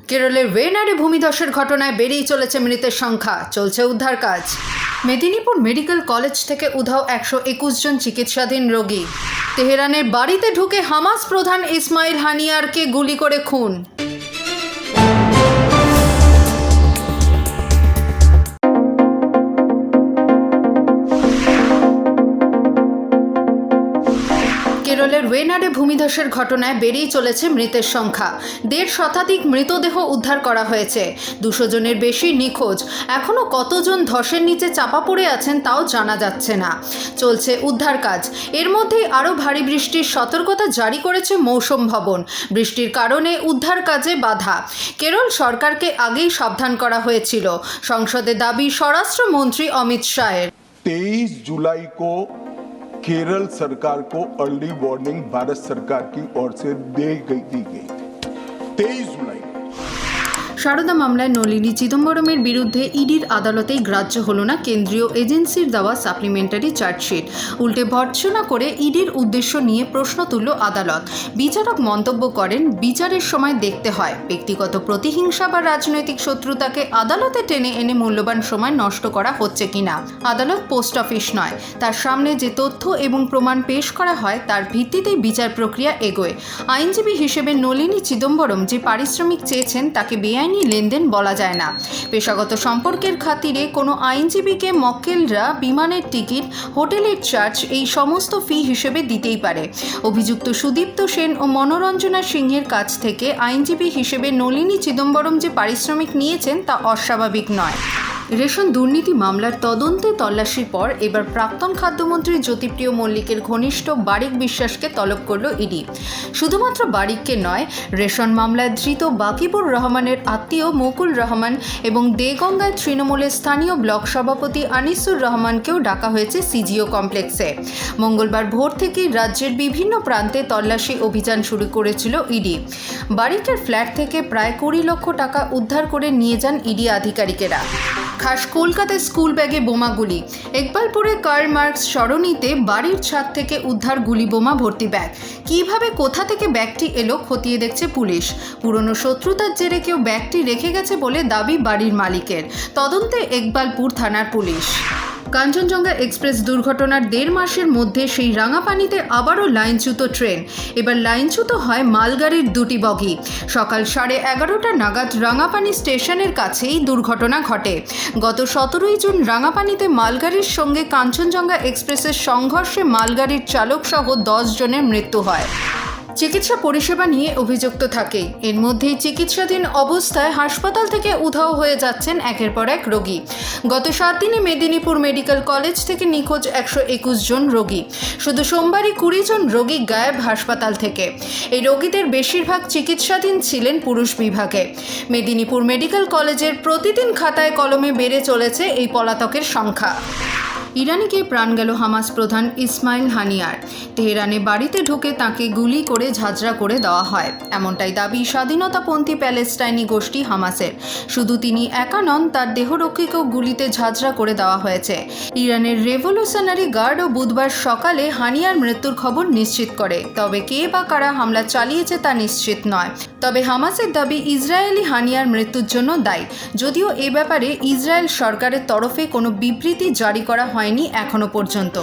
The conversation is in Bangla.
কেরলের ওয়েনাডে ভূমিধসের ঘটনায় বেড়েই চলেছে মৃতের সংখ্যা, চলছে উদ্ধার কাজ। মেদিনীপুর মেডিকেল কলেজ থেকে উধাও 121 জন চিকিৎসাধীন রোগী। তেহরানের বাড়িতে ঢুকে হামাস প্রধান ইসমাইল হানিয়ারকে গুলি করে খুন। কেরলের ওয়েনাডে ভূমিধসের ঘটনায় বেড়েই চলেছে মৃতের সংখ্যা। 1.5 শতাধিক মৃতদেহ উদ্ধার করা হয়েছে। 200 জনের বেশি নিখোঁজ। এখনও কতজন ধসের নিচে চাপা পড়ে আছেন তাও জানা যাচ্ছে না। চলছে উদ্ধার কাজ। এর মধ্যেই আরও ভারী বৃষ্টির সতর্কতা জারি করেছে মৌসুম ভবন। বৃষ্টির কারণে উদ্ধার কাজে বাধা। কেরল সরকারকে আগেই সাবধান করা হয়েছিল। সংসদে দাবি স্বরাষ্ট্রমন্ত্রী অমিত শাহের। 23 जुलाई को केरल सरकार को अर्ली वार्निंग भारत सरकार की ओर से दी गई 23 जुलाई। সারদা মামলায় নলিনী চিদম্বরমের বিরুদ্ধে ইডির আদালতেই গ্রাহ্য হল না কেন্দ্রীয় এজেন্সির দেওয়া সাপ্লিমেন্টারি চার্জশিট। উল্টে ভর্ৎসনা করে ইডির উদ্দেশ্য নিয়ে প্রশ্ন তুলল আদালত। বিচারক মন্তব্য করেন, বিচারের সময় দেখতে হয় ব্যক্তিগত প্রতিহিংসা বা রাজনৈতিক শত্রুতাকে আদালতে টেনে এনে মূল্যবান সময় নষ্ট করা হচ্ছে কিনা। আদালত পোস্ট অফিস নয়, তার সামনে যে তথ্য এবং প্রমাণ পেশ করা হয় তার ভিত্তিতেই বিচার প্রক্রিয়া এগোয়। আইনজীবী হিসেবে নলিনী চিদম্বরম যে পারিশ্রমিক চেয়েছেন তাকে বেআইনি লেনদেন বলা যায় না। পেশাগত সম্পর্কের খাতিরে কোনো আইনজীবীকে মক্কেলরা বিমানের টিকিট, হোটেলের চার্জ এই সমস্ত ফি হিসেবে দিতেই পারে। অভিযুক্ত সুদীপ্ত সেন ও মনোরঞ্জনা সিংহের কাছ থেকে আইনজীবী হিসেবে নলিনী চিদম্বরম যে পারিশ্রমিক নিয়েছেন তা অস্বাভাবিক নয়। রেশন দুর্নীতি মামলার তদন্তে তল্লাশির পর এবার প্রাক্তন খাদ্যমন্ত্রী জ্যোতিপ্রিয় মল্লিকের ঘনিষ্ঠ বারিক বিশ্বাসকে তলব করল ইডি। শুধুমাত্র বারিককে নয়, রেশন মামলায় ধৃত বাকিবুর রহমানের আত্মীয় মুকুল রহমান এবং দেগঙ্গায় তৃণমূলের স্থানীয় ব্লক সভাপতি আনিসুর রহমানকেও ডাকা হয়েছে সিজিও কমপ্লেক্সে। মঙ্গলবার ভোর থেকেই রাজ্যের বিভিন্ন প্রান্তে তল্লাশি অভিযান শুরু করেছিল ইডি। বারিকের ফ্ল্যাট থেকে প্রায় 20 লক্ষ টাকা উদ্ধার করে নিয়ে যান ইডি আধিকারিকেরা। খাস কলকাতায় স্কুল ব্যাগে বোমাগুলি। ইকবালপুরে কার্ল মার্কস সরণিতে বাড়ির ছাদ থেকে উদ্ধার গুলি বোমা ভর্তি ব্যাগ। কিভাবে কোথা থেকে ব্যাগটি এলো খতিয়ে দেখছে পুলিশ। পুরনো শত্রুতার জেরে কেউ ব্যাগটি রেখে গেছে বলে দাবি বাড়ির মালিকের। তদন্তে ইকবালপুর থানার পুলিশ। কাঞ্চনজঙ্ঘা এক্সপ্রেস দুর্ঘটনার 1.5 মাসের মধ্যে সেই রাঙাপানিতে আবারও লাইনচ্যুত ট্রেন। এবার লাইনচ্যুত হয় মালগাড়ির 2টি বগি। সকাল 11:30 নাগাদ রাঙাপানি স্টেশনের কাছেই দুর্ঘটনা ঘটে। গত 17 জুন রাঙাপানিতে মালগাড়ির সঙ্গে কাঞ্চনজঙ্ঘা এক্সপ্রেসের সংঘর্ষে মালগাড়ির চালক সহ 10 জনের মৃত্যু হয়। চিকিৎসা পরিষেবা নিয়ে অভিযুক্ত থাকেই এর মধ্যেই চিকিৎসাধীন অবস্থায় হাসপাতাল থেকে উধাও হয়ে যাচ্ছেন একের পর এক রোগী। গত 7 দিনে মেদিনীপুর মেডিকেল কলেজ থেকে নিখোঁজ 121 জন রোগী। শুধু সোমবারই 20 জন রোগী গায়েব হাসপাতাল থেকে। এই রোগীদের বেশিরভাগ চিকিৎসাধীন ছিলেন পুরুষ বিভাগে। মেদিনীপুর মেডিকেল কলেজের প্রতিদিন খাতায় কলমে বেড়ে চলেছে এই পলাতকের সংখ্যা। ইরানে গিয়ে প্রাণ গেল হামাস প্রধান ইসমাইল হানিয়ার। তেহরানে বাড়িতে ঢুকে তাকে গুলি করে ঝাঁঝরা করে দেওয়া হয়, এমনটাই দাবি স্বাধীনতাপন্থী প্যালেস্টাইনি গোষ্ঠী হামাসের। শুধু তিনি একা নন, তার দেহরক্ষীকেও গুলিতে ঝাঁঝরা করে দেওয়া হয়েছে। ইরানের রেভলিউশনারি গার্ডও বুধবার সকালে হানিয়ার মৃত্যুর খবর নিশ্চিত করে। তবে কে বা কারা হামলা চালিয়েছে তা নিশ্চিত নয়। তবে হামাসের দাবি ইসরায়েলি হানিয়ার মৃত্যুর জন্য দায়ী, যদিও এ ব্যাপারে ইসরায়েল সরকারের তরফে কোনো বিবৃতি জারি করা হয়নি এখনো পর্যন্ত।